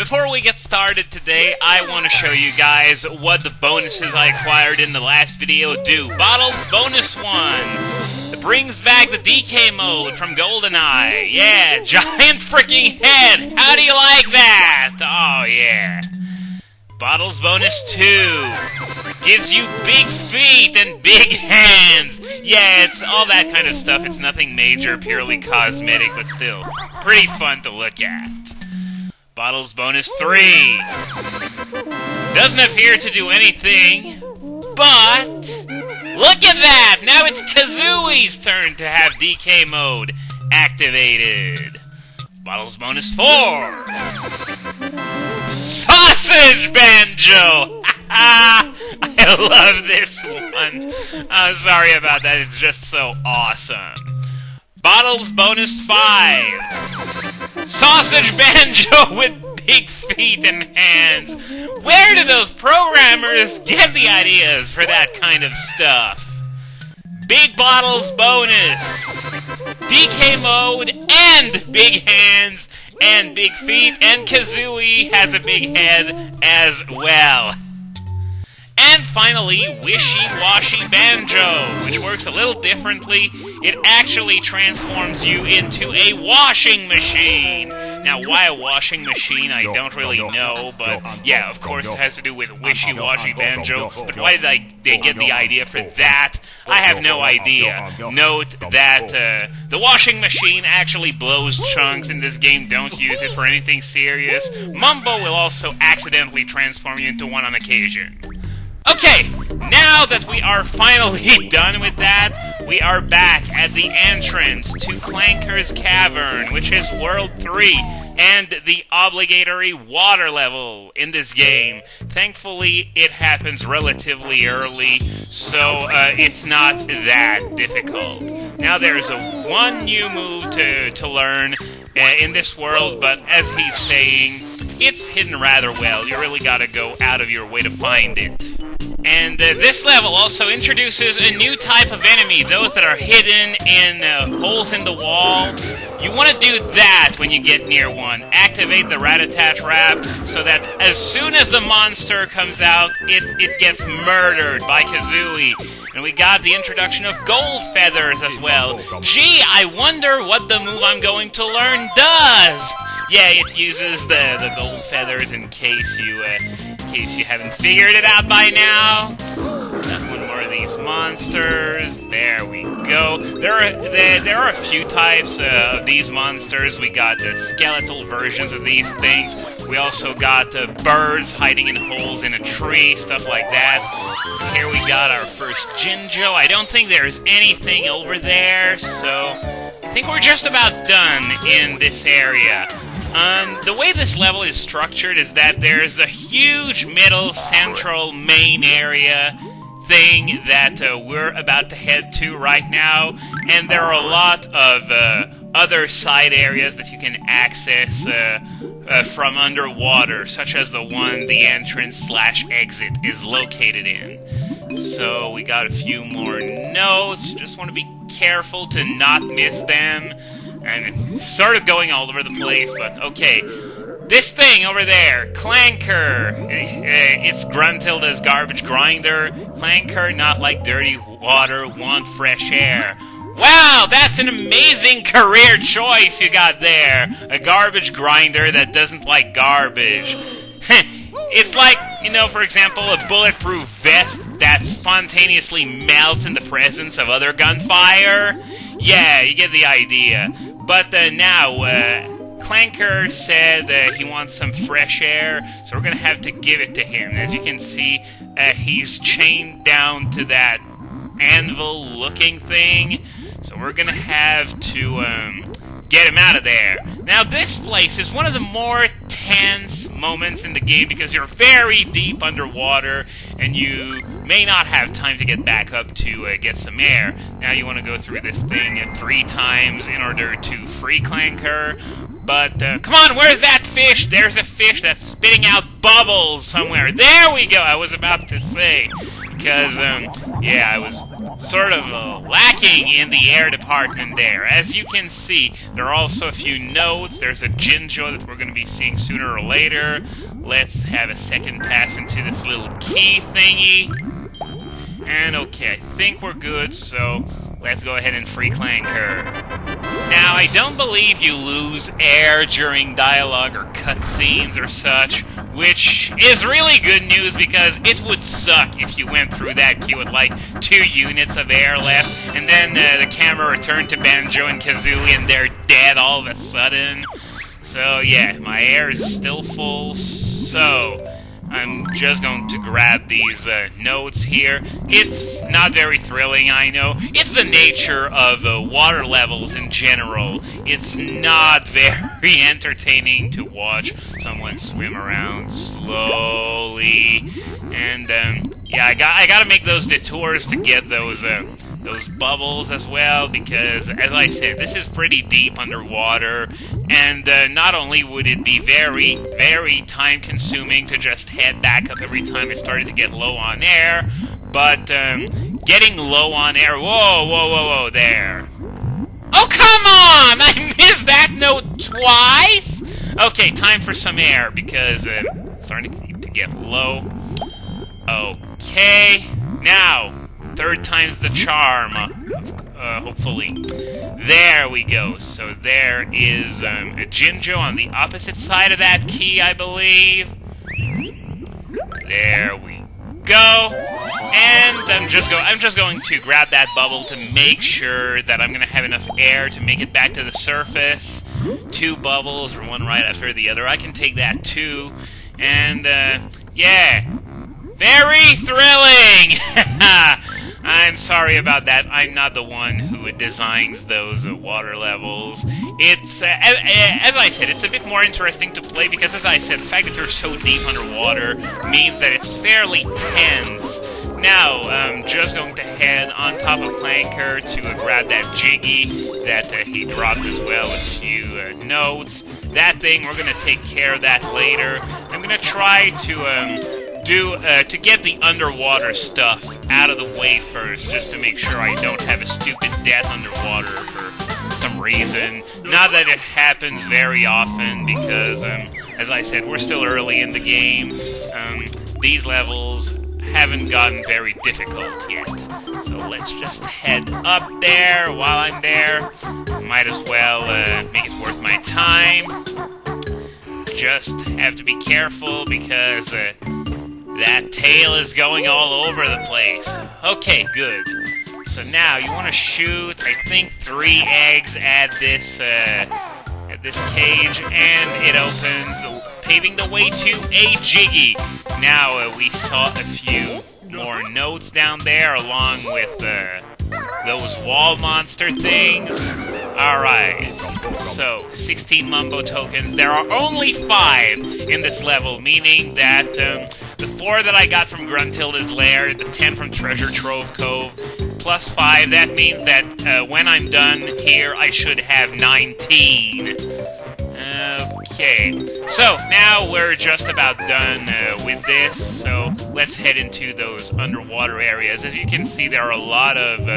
before we get started today, I want to show you guys what the bonuses I acquired in the last video do. Bottles Bonus 1. It brings back the DK mode from GoldenEye. Yeah, giant freaking head. How do you like that? Oh, yeah. Bottles Bonus 2. Gives you big feet and big hands. Yeah, it's all that kind of stuff. It's nothing major, purely cosmetic, but still pretty fun to look at. Bottles Bonus 3. Doesn't appear to do anything, but look at that! Now it's Kazooie's turn to have DK mode activated. Bottles Bonus 4. Sausage Banjo! I love this one. I'm sorry about that, it's just so awesome. Bottles Bonus 5. Sausage Banjo with big feet and hands. Where do those programmers get the ideas for that kind of stuff? Big Bottles Bonus. DK mode and big hands and big feet, and Kazooie has a big head as well. And finally, Wishy-Washy Banjo, which works a little differently. It actually transforms you into a washing machine. Now, why a washing machine, I don't really know, but yeah, of course it has to do with Wishy-Washy Banjo. But why did they get the idea for that? I have no idea. Note that the washing machine actually blows chunks in this game. Don't use it for anything serious. Mumbo will also accidentally transform you into one on occasion. Okay, now that we are finally done with that, we are back at the entrance to Clanker's Cavern, which is World 3, and the obligatory water level in this game. Thankfully, it happens relatively early, so it's not that difficult. Now, there's one new move to learn in this world, but as he's saying, it's hidden rather well. You really gotta go out of your way to find it. And this level also introduces a new type of enemy, those that are hidden in holes in the wall. You want to do that when you get near one. Activate the rat-a-tat trap so that as soon as the monster comes out, it gets murdered by Kazooie. And we got the introduction of gold feathers as well. Gee, I wonder what the move I'm going to learn does! Yeah, it uses the gold feathers in case you haven't figured it out by now. So we got one more of these monsters. There we go. There are a few types of these monsters. We got the skeletal versions of these things. We also got birds hiding in holes in a tree, stuff like that. Here we got our first Jinjo. I don't think there's anything over there, so I think we're just about done in this area. The way this level is structured is that there's a huge middle, central, main area thing that we're about to head to right now, and there are a lot of other side areas that you can access from underwater, such as the one the entrance/exit is located in. So we got a few more notes. You just want to be careful to not miss them. And it's sort of going all over the place, but okay. This thing over there, Clanker. It's Gruntilda's garbage grinder. Clanker, not like dirty water, want fresh air. Wow, that's an amazing career choice you got there. A garbage grinder that doesn't like garbage. It's like, for example, a bulletproof vest that spontaneously melts in the presence of other gunfire. Yeah, you get the idea. But now, Clanker said he wants some fresh air, so we're going to have to give it to him. As you can see, he's chained down to that anvil-looking thing, so we're going to have to get him out of there. Now, this place is one of the more tense moments in the game because you're very deep underwater and you may not have time to get back up to get some air. Now you want to go through this thing 3 times in order to free Clanker. But, come on, where's that fish? There's a fish that's spitting out bubbles somewhere. There we go, I was about to say. Because, yeah, I was sort of lacking in the air department there. As you can see, there are also a few notes. There's a Jinjo that we're going to be seeing sooner or later. Let's have a second pass into this little key thingy. And okay, I think we're good, so let's go ahead and free Clanker. Now, I don't believe you lose air during dialogue or cutscenes or such, which is really good news because it would suck if you went through that queue with like 2 units of air left, and then the camera returned to Banjo and Kazooie and they're dead all of a sudden. So yeah, my air is still full, so I'm just going to grab these notes here. It's not very thrilling, I know. It's the nature of water levels in general. It's not very entertaining to watch someone swim around slowly. And, yeah, I gotta make those detours to get those bubbles as well, because, as I said, this is pretty deep underwater, and not only would it be very, very time-consuming to just head back up every time it started to get low on air, but getting low on air... Whoa, there. Oh, come on! I missed that note twice? Okay, time for some air, because it's starting to get low. Okay, now... third time's the charm, hopefully. There we go. So there is a Jinjo on the opposite side of that key, I believe. There we go. And I'm just going to grab that bubble to make sure that I'm going to have enough air to make it back to the surface. 2 bubbles, or one right after the other. I can take that too. And, yeah. Very thrilling! I'm sorry about that. I'm not the one who designs those water levels. It's, as I said, it's a bit more interesting to play because, as I said, the fact that you're so deep underwater means that it's fairly tense. Now, I'm just going to head on top of Clanker to grab that Jiggy that he dropped as well, a few notes. That thing, we're going to take care of that later. I'm going to try to get the underwater stuff out of the way first, just to make sure I don't have a stupid death underwater for some reason. Not that it happens very often, because, as I said, we're still early in the game. These levels haven't gotten very difficult yet. So let's just head up there while I'm there. Might as well make it worth my time. Just have to be careful, because... that tail is going all over the place. Okay, good. So now you want to shoot, I think, 3 eggs at this cage, and it opens, paving the way to a Jiggy. Now we saw a few more notes down there, along with those wall monster things. Alright, so 16 Mumbo tokens. There are only 5 in this level, meaning that the 4 that I got from Gruntilda's Lair, the 10 from Treasure Trove Cove, plus 5, that means that when I'm done here, I should have 19. Okay, so now we're just about done with this, so let's head into those underwater areas. As you can see, there are a lot of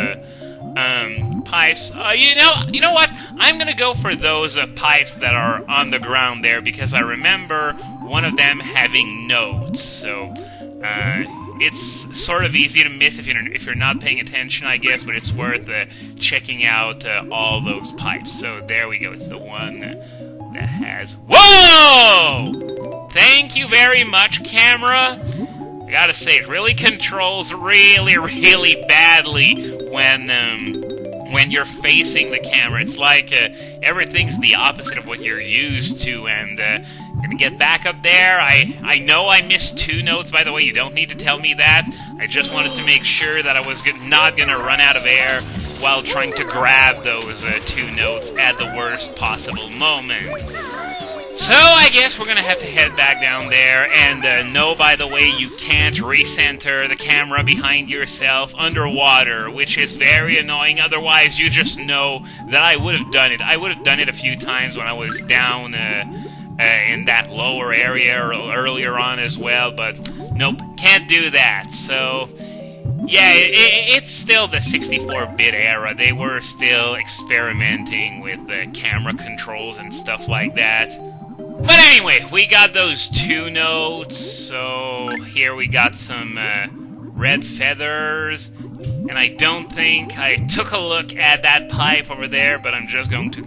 pipes. You know what? I'm gonna go for those pipes that are on the ground there, because I remember one of them having notes. So it's sort of easy to miss if you're not paying attention, I guess. But it's worth checking out all those pipes. So there we go. It's the one that has. Whoa! Thank you very much, camera. I gotta say, it really controls really, really badly when you're facing the camera. It's like everything's the opposite of what you're used to, and gonna get back up there. I know I missed 2 notes, by the way. You don't need to tell me that. I just wanted to make sure that I was not gonna run out of air while trying to grab those 2 notes at the worst possible moment. So I guess we're gonna have to head back down there, and no, by the way, you can't recenter the camera behind yourself underwater, which is very annoying. Otherwise, you just know that I would have done it. I would have done it a few times when I was down in that lower area earlier on as well, but nope, can't do that. So yeah, it's still the 64-bit era. They were still experimenting with camera controls and stuff like that. But anyway, we got those 2 notes, so here we got some red feathers, and I don't think I took a look at that pipe over there, but I'm just going to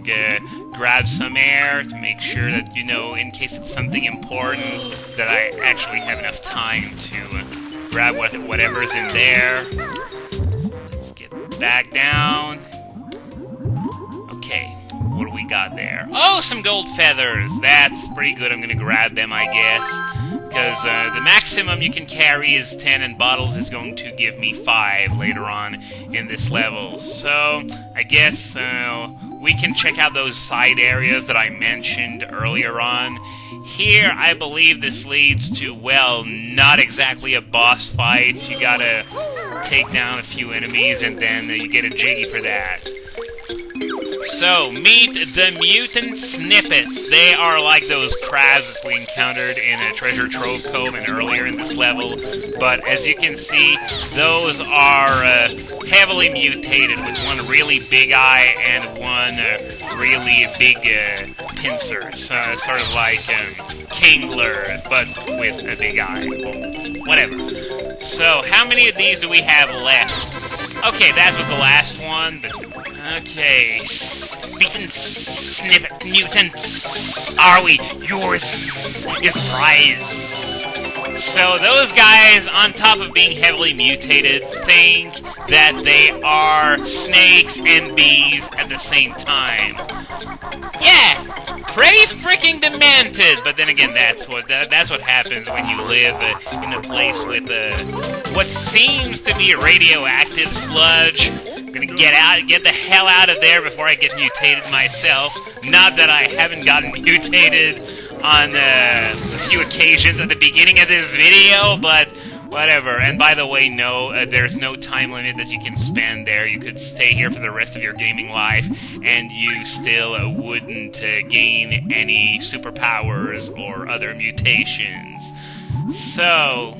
grab some air to make sure that, you know, in case it's something important, that I actually have enough time to grab whatever's in there. Let's get back down. Okay. What do we got there? Oh, some gold feathers. That's pretty good. I'm going to grab them, I guess. Because the maximum you can carry is 10, and bottles is going to give me 5 later on in this level. So, I guess we can check out those side areas that I mentioned earlier on. Here, I believe this leads to, well, not exactly a boss fight. You gotta take down a few enemies, and then you get a jiggy for that. So, meet the mutant snippets. They are like those crabs that we encountered in a treasure trove cove and earlier in this level. But as you can see, those are heavily mutated with one really big eye and one really big pincer. So, sort of like Kingler, but with a big eye. Whatever. So, how many of these do we have left? Okay, that was the last one, but... Okay, mutant snippet mutants, are we? Yours is prize. So those guys, on top of being heavily mutated, think that they are snakes and bees at the same time. Yeah, pretty freaking demented. But then again, that's what happens when you live in a place with what seems to be radioactive sludge. I'm gonna get the hell out of there before I get mutated myself. Not that I haven't gotten mutated on a few occasions at the beginning of this video, but whatever. And by the way, no, there's no time limit that you can spend there. You could stay here for the rest of your gaming life, and you still wouldn't gain any superpowers or other mutations. So...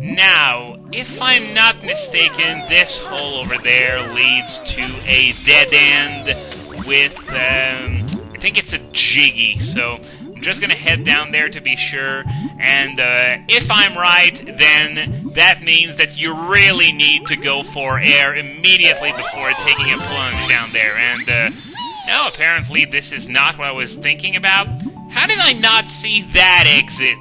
now, if I'm not mistaken, this hole over there leads to a dead end with, I think it's a jiggy, so I'm just gonna head down there to be sure, and if I'm right, then that means that you really need to go for air immediately before taking a plunge down there, and, no, apparently this is not what I was thinking about. How did I not see that exit?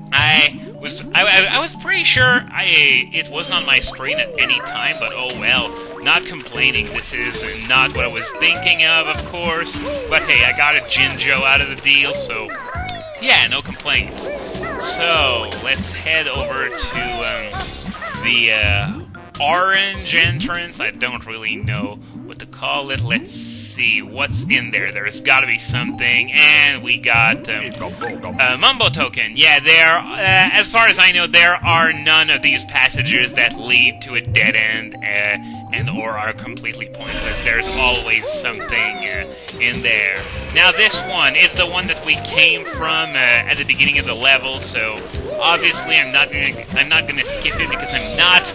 I was pretty sure it wasn't on my screen at any time, but oh well. Not complaining. This is not what I was thinking of course. But hey, I got a Jinjo out of the deal, so yeah, no complaints. So let's head over to the orange entrance. I don't really know what to call it. Let's see what's in there. There's got to be something, and we got Mumbo token. Yeah, there. As far as I know, there are none of these passages that lead to a dead end and or are completely pointless. There's always something in there. Now, this one is the one that we came from at the beginning of the level. So obviously, I'm not gonna skip it because I'm not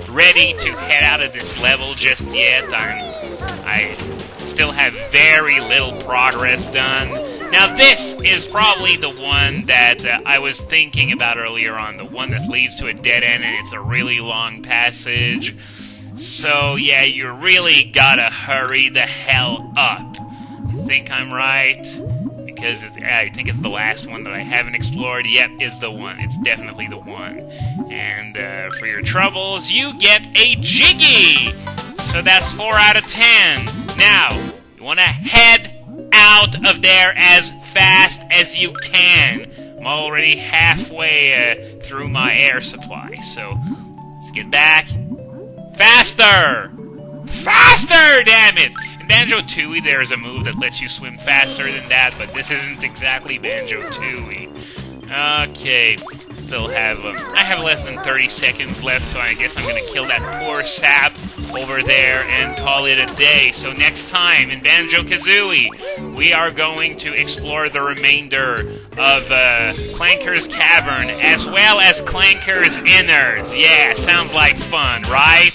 ready to head out of this level just yet. I still have very little progress done. Now this is probably the one that I was thinking about earlier on, the one that leads to a dead end and it's a really long passage. So yeah, you really gotta hurry the hell up. I think I'm right, because I think it's the last one that I haven't explored. Yep, it's the one. It's definitely the one. And for your troubles, you get a Jiggy! So that's 4 out of 10. Now, you want to head out of there as fast as you can. I'm already halfway through my air supply, so let's get back. Faster! Faster, damn it! In Banjo-Tooie, there's a move that lets you swim faster than that, but this isn't exactly Banjo-Tooie. Okay, still have, I have less than 30 seconds left, so I guess I'm gonna kill that poor sap over there and call it a day. So next time in Banjo-Kazooie, we are going to explore the remainder of Clanker's Cavern, as well as Clanker's innards. Yeah, sounds like fun, right?